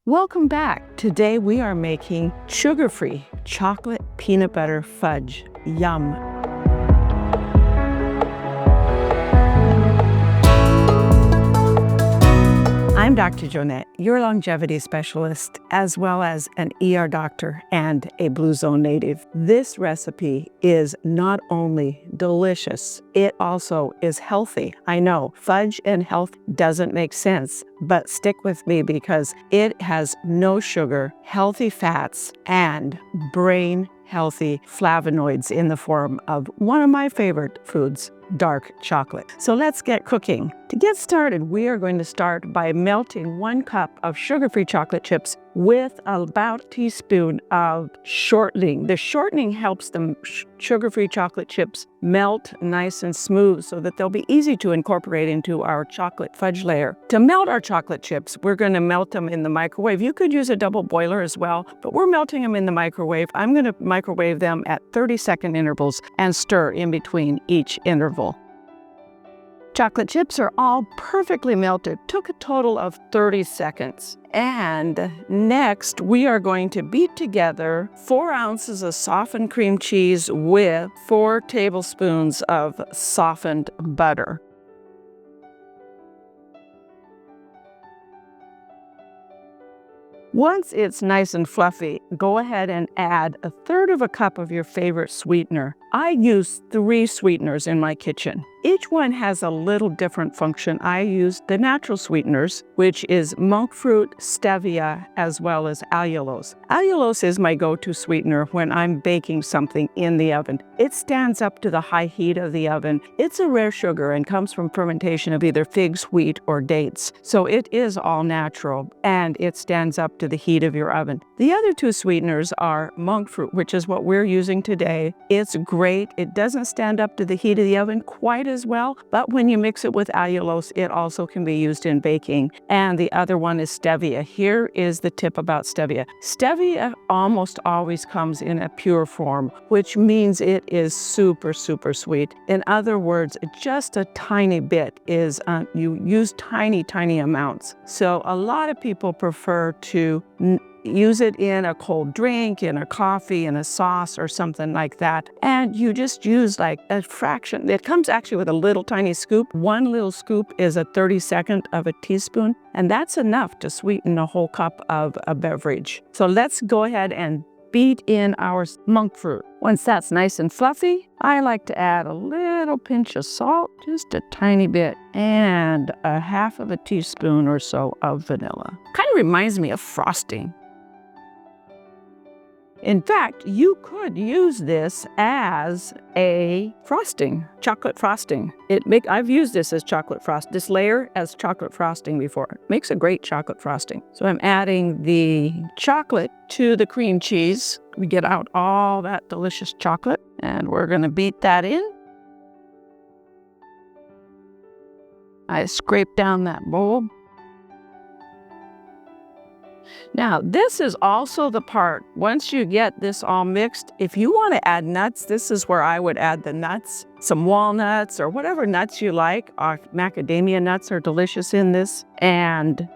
Welcome back. Today we are making sugar-free chocolate peanut butter fudge. Yum. I'm Dr. Joanette, your longevity specialist, as well as an ER doctor and a Blue Zone native. This recipe is not only delicious, it also is healthy. I know, fudge and health doesn't make sense, but stick with me because it has no sugar, healthy fats, and brain-healthy flavonoids in the form of one of my favorite foods, dark chocolate. So let's get cooking. To get started, we are going to start by melting 1 cup of sugar-free chocolate chips with about a teaspoon of shortening. The shortening helps the sugar-free chocolate chips melt nice and smooth so that they'll be easy to incorporate into our chocolate fudge layer. To melt our chocolate chips, we're going to melt them in the microwave. You could use a double boiler as well, but we're melting them in the microwave. I'm going to microwave them at 30-second intervals and stir in between each interval. Chocolate chips are all perfectly melted. Took a total of 30 seconds. And next, we are going to beat together 4 ounces of softened cream cheese with 4 tablespoons of softened butter. Once it's nice and fluffy, go ahead and add 1/3 cup of your favorite sweetener. I use 3 sweeteners in my kitchen. Each one has a little different function. I use the natural sweeteners, which is monk fruit, stevia, as well as allulose. Allulose is my go-to sweetener when I'm baking something in the oven. It stands up to the high heat of the oven. It's a rare sugar and comes from fermentation of either figs, wheat, or dates. So it is all natural and it stands up to the heat of your oven. The other 2 sweeteners are monk fruit, which is what we're using today. It's great. It doesn't stand up to the heat of the oven quite as well, but when you mix it with allulose, it also can be used in baking. And the other one is stevia. Here is the tip about stevia. Stevia almost always comes in a pure form, which means it is super, super sweet. In other words, just a tiny bit is, you use tiny, tiny amounts. So a lot of people prefer to use it in a cold drink, in a coffee, in a sauce, or something like that. And you just use like a fraction. It comes actually with a little tiny scoop. 1 little scoop is a 32nd of a teaspoon, and that's enough to sweeten a whole cup of a beverage. So let's go ahead and beat in our monk fruit. Once that's nice and fluffy, I like to add a little pinch of salt, just a tiny bit, and 1/2 teaspoon or so of vanilla. Kind of reminds me of frosting. In fact, you could use this as a frosting, chocolate frosting. I've used this as this layer as chocolate frosting before. It makes a great chocolate frosting. So I'm adding the chocolate to the cream cheese. We get out all that delicious chocolate, and we're gonna beat that in. I scrape down that bowl. Now, this is also the part, once you get this all mixed, if you want to add nuts, this is where I would add the nuts. Some walnuts or whatever nuts you like. Macadamia nuts are delicious in this. And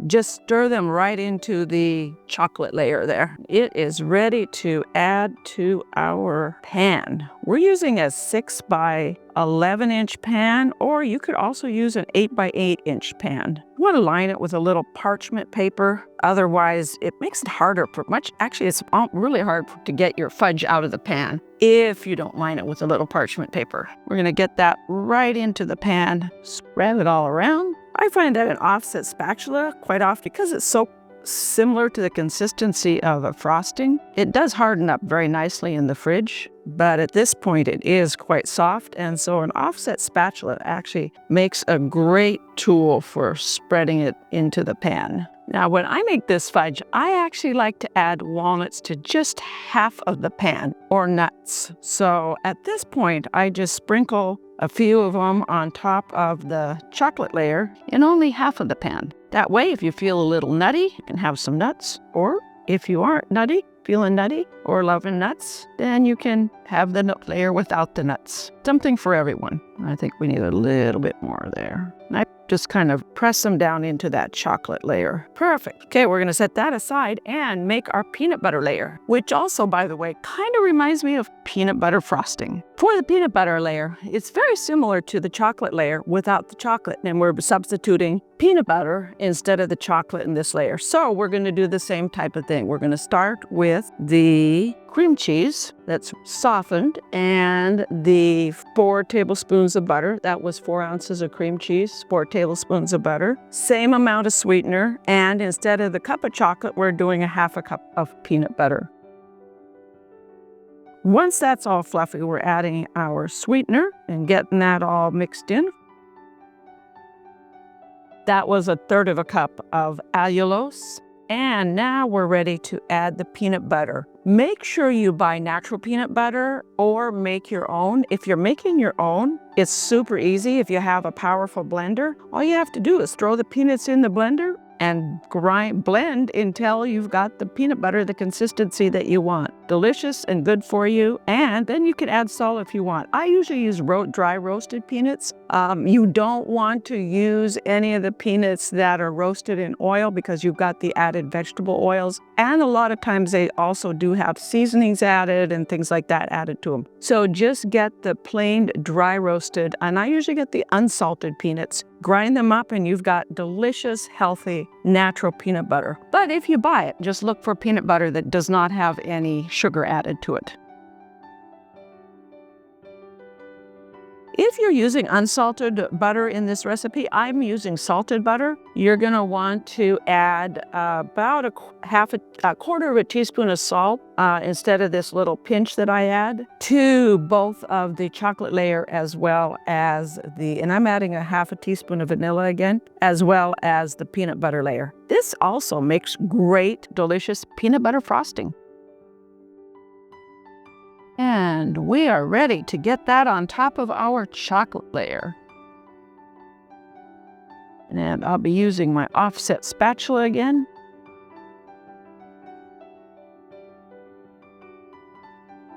just stir them right into the chocolate layer there. It is ready to add to our pan. We're using a 6 by 11 inch pan, or you could also use an 8 by 8 inch pan. You want to line it with a little parchment paper. Otherwise, it makes it harder actually, it's really hard to get your fudge out of the pan if you don't line it with a little parchment paper. We're going to get that right into the pan, spread it all around. I find that an offset spatula quite often, because it's so similar to the consistency of a frosting, it does harden up very nicely in the fridge, but at this point it is quite soft, and so an offset spatula actually makes a great tool for spreading it into the pan. Now, when I make this fudge, I actually like to add walnuts to just half of the pan, or nuts. So at this point, I just sprinkle a few of them on top of the chocolate layer in only half of the pan. That way, if you feel a little nutty, you can have some nuts, or if you aren't feeling nutty or loving nuts, then you can have the nut layer without the nuts. something for everyone. I think we need a little bit more there. I just kind of press them down into that chocolate layer. Perfect. Okay, we're gonna set that aside and make our peanut butter layer, which also, by the way, kind of reminds me of peanut butter frosting. For the peanut butter layer, it's very similar to the chocolate layer without the chocolate, and we're substituting peanut butter instead of the chocolate in this layer. So we're gonna do the same type of thing. We're gonna start with the cream cheese that's softened and the 4 tablespoons of butter. That was 4 ounces of cream cheese, 4 tablespoons of butter, same amount of sweetener, and instead of the cup of chocolate, we're doing a half a cup of peanut butter. Once that's all fluffy, we're adding our sweetener and getting that all mixed in. That was 1/3 cup of allulose. And now we're ready to add the peanut butter. Make sure you buy natural peanut butter or make your own. If you're making your own, it's super easy. If you have a powerful blender, all you have to do is throw the peanuts in the blender and blend until you've got the peanut butter, the consistency that you want. Delicious and good for you. And then you can add salt if you want. I usually use dry roasted peanuts. You don't want to use any of the peanuts that are roasted in oil because you've got the added vegetable oils. And a lot of times they also do have seasonings added and things like that added to them. So just get the plain dry roasted, and I usually get the unsalted peanuts. Grind them up and you've got delicious, healthy, natural peanut butter. But if you buy it, just look for peanut butter that does not have any sugar added to it. If you're using unsalted butter in this recipe, I'm using salted butter. You're gonna want to add about a quarter of a teaspoon of salt instead of this little pinch that I add to both of the chocolate layer as well as and I'm adding a half a teaspoon of vanilla again, as well as the peanut butter layer. This also makes great, delicious peanut butter frosting. And we are ready to get that on top of our chocolate layer. And I'll be using my offset spatula again.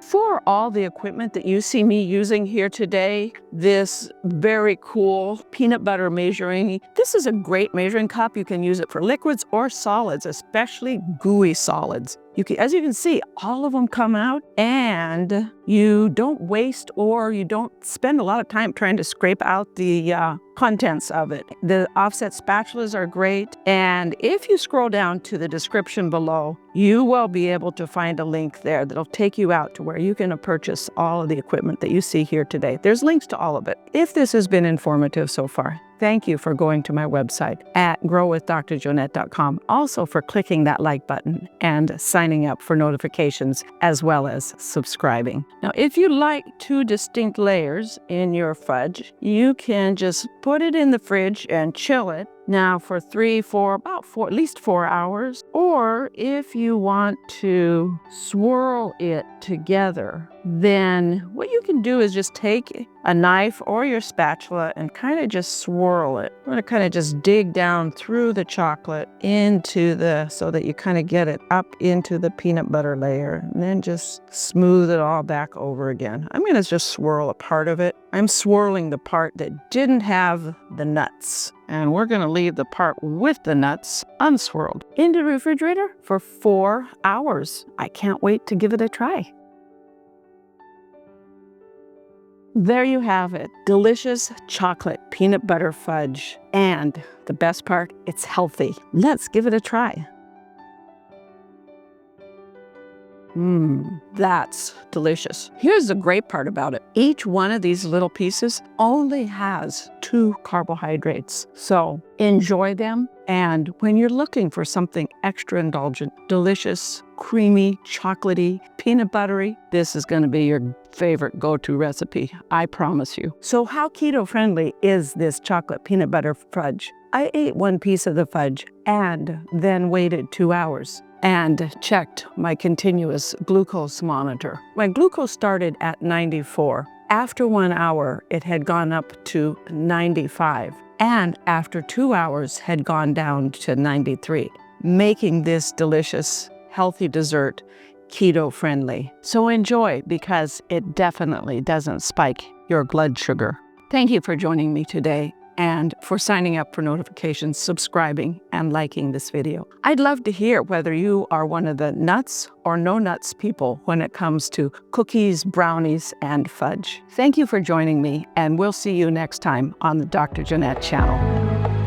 For all the equipment that you see me using here today, this very cool peanut butter measuring, this is a great measuring cup. You can use it for liquids or solids, especially gooey solids. As you can see, all of them come out and you don't waste or you don't spend a lot of time trying to scrape out the contents of it. The offset spatulas are great. And if you scroll down to the description below, you will be able to find a link there that'll take you out to where you can purchase all of the equipment that you see here today. There's links to all of it. If this has been informative so far, thank you for going to my website at growwithdrjoanette.com. Also for clicking that like button and signing up for notifications as well as subscribing. Now, if you like 2 distinct layers in your fudge, you can just put it in the fridge and chill it now for at least 4 hours. Or if you want to swirl it together, then what you can do is just take a knife or your spatula and kind of just swirl it. I'm gonna kind of just dig down through the chocolate so that you kind of get it up into the peanut butter layer, and then just smooth it all back over again. I'm gonna just swirl a part of it. I'm swirling the part that didn't have the nuts, and we're gonna leave the part with the nuts unswirled in the refrigerator for 4 hours. I can't wait to give it a try. There you have it, delicious chocolate peanut butter fudge. And the best part, it's healthy. Let's give it a try. That's delicious. Here's the great part about it. Each one of these little pieces only has 2 carbohydrates. So enjoy them. And when you're looking for something extra indulgent, delicious, creamy, chocolatey, peanut buttery, this is going to be your favorite go-to recipe, I promise you. So how keto-friendly is this chocolate peanut butter fudge? I ate 1 piece of the fudge and then waited 2 hours and checked my continuous glucose monitor. My glucose started at 94. After 1 hour, it had gone up to 95. And after 2 hours, had gone down to 93, making this delicious, healthy dessert keto-friendly. So enjoy, because it definitely doesn't spike your blood sugar. Thank you for joining me today and for signing up for notifications, subscribing, and liking this video. I'd love to hear whether you are one of the nuts or no nuts people when it comes to cookies, brownies, and fudge. Thank you for joining me, and we'll see you next time on the Dr. Joanette channel.